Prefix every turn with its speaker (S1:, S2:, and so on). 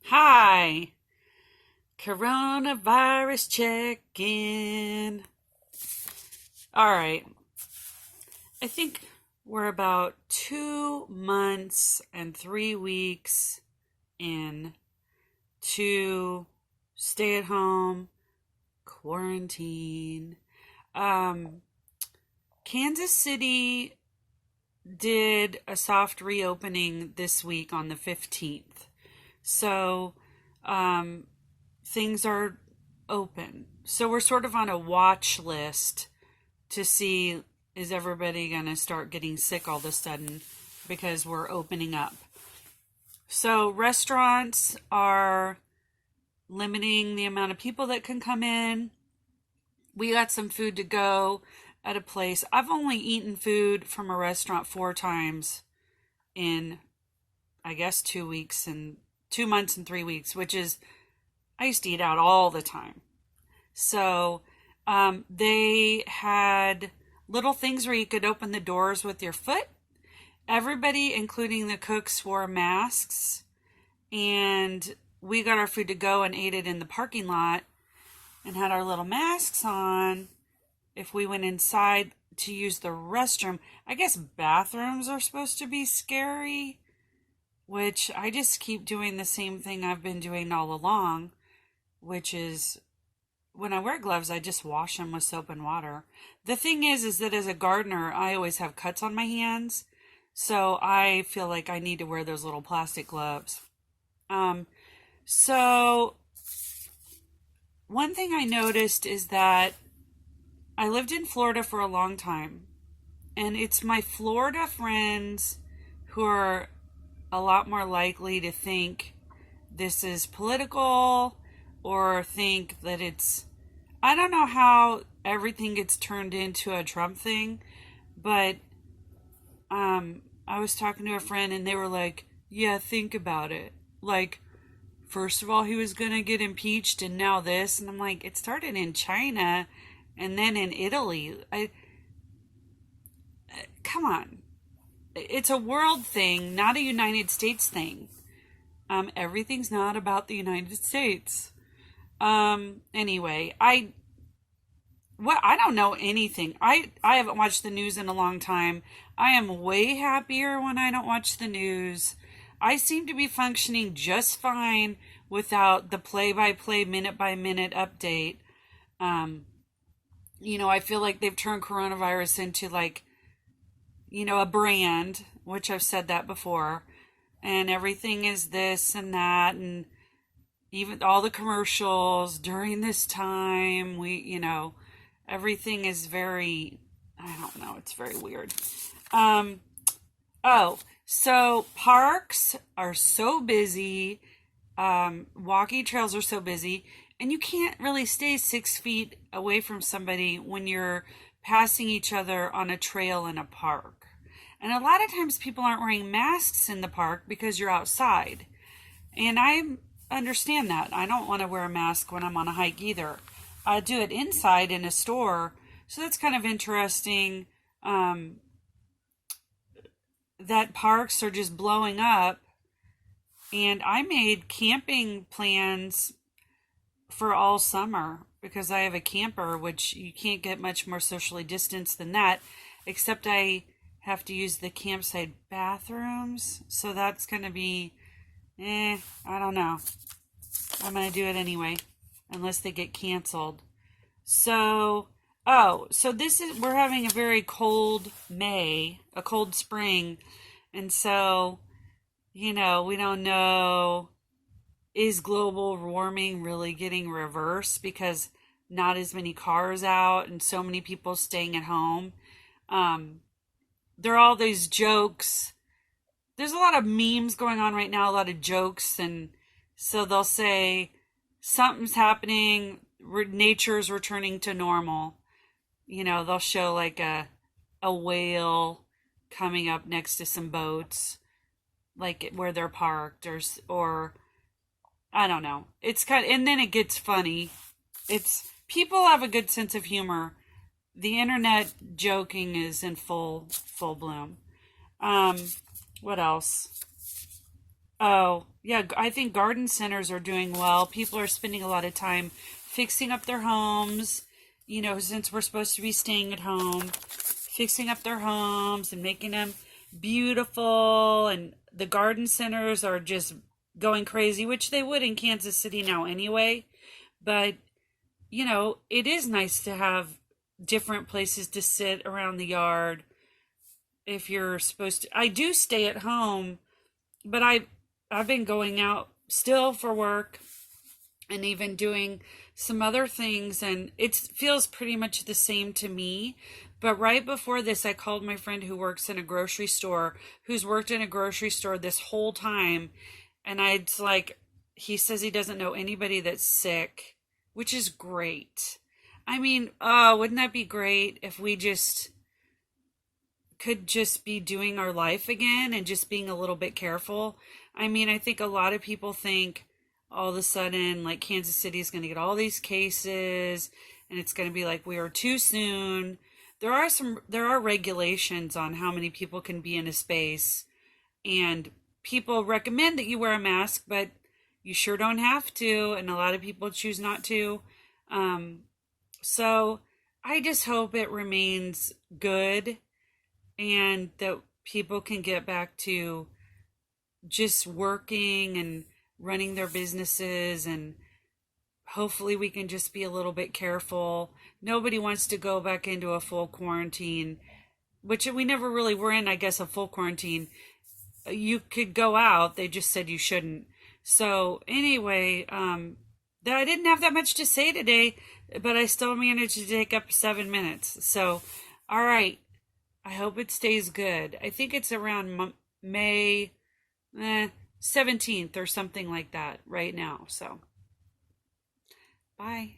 S1: Hi, coronavirus check-in. All right, I think we're about 2 months and 3 weeks in to stay at home quarantine. Um, Kansas City did a soft reopening this week on the 15th. So, um, things are open. So we're sort of on a watch list to see, is everybody going to start getting sick all of a sudden because we're opening up. So restaurants are limiting the amount of people that can come in. We got some food to go at a place. I've only eaten food from a restaurant 4 times in, I guess, 2 weeks and 2 months and 3 weeks, which is, I used to eat out all the time. So they had little things where you could open the doors with your foot. Everybody, including the cooks, wore masks. And we got our food to go and ate it in the parking lot and had our little masks on. If we went inside to use the restroom, I guess bathrooms are supposed to be scary, which I just keep doing the same thing I've been doing all along, which is when I wear gloves, I just wash them with soap and water. The thing is that as a gardener, I always have cuts on my hands, so I feel like I need to wear those little plastic gloves. So one thing I noticed is that I lived in Florida for a long time, and it's my Florida friends who are a lot more likely to think this is political or think that it's, I don't know how everything gets turned into a Trump thing, but I was talking to a friend and they were like, yeah, think about it. Like, first of all, he was going to get impeached and now this. And I'm like, it started in China and then in Italy. Come on. It's a world thing, not a United States thing. Everything's not about the United States. Anyway, I don't know anything. I haven't watched the news in a long time. I am way happier when I don't watch the news. I seem to be functioning just fine without the play-by-play, minute-by-minute update. I feel like they've turned coronavirus into like, a brand, which I've said that before. And everything is this and that, and even all the commercials during this time, everything is very, I don't know, it's very weird. So parks are so busy, walking trails are so busy, and you can't really stay 6 feet away from somebody when you're passing each other on a trail in a park. And a lot of times people aren't wearing masks in the park because you're outside. And I understand that. I don't want to wear a mask when I'm on a hike either. I do it inside in a store. So that's kind of interesting that parks are just blowing up. And I made camping plans for all summer because I have a camper, which you can't get much more socially distanced than that, except I have to use the campsite bathrooms. So that's going to be, I don't know. I'm going to do it anyway, unless they get canceled. So, we're having a very cold May, a cold spring. And so, we don't know, is global warming really getting reversed because not as many cars out and so many people staying at home? There are all these jokes. There's a lot of memes going on right now, a lot of jokes, and so they'll say something's happening, nature's returning to normal. They'll show like a whale coming up next to some boats, like where they're parked, or I don't know. It's and then it gets funny. It's people have a good sense of humor. The internet joking is in full bloom. What else? Oh, yeah, I think garden centers are doing well. People are spending a lot of time fixing up their homes, since we're supposed to be staying at home, fixing up their homes and making them beautiful. And the garden centers are just going crazy, which they would in Kansas City now anyway. But, it is nice to have different places to sit around the yard if you're supposed to. I do stay at home, but I've been going out still for work and even doing some other things, and it feels pretty much the same to me. But right before this, I called my friend who works in a grocery store, who's worked in a grocery store this whole time, and I'd like, he says he doesn't know anybody that's sick, which is great. I mean, wouldn't that be great if we just could just be doing our life again and just being a little bit careful? I mean, I think a lot of people think all of a sudden, like, Kansas City is going to get all these cases and it's going to be like we are too soon. There are regulations on how many people can be in a space, and people recommend that you wear a mask, but you sure don't have to, and a lot of people choose not to. Um, so I just hope it remains good and that people can get back to just working and running their businesses, and hopefully we can just be a little bit careful. Nobody wants to go back into a full quarantine, which we never really were in, I guess, a full quarantine. You could go out, they just said you shouldn't. So anyway, I didn't have that much to say today, but I still managed to take up 7 minutes. So, all right, I hope it stays good. I think it's around May 17th or something like that right now. So, bye.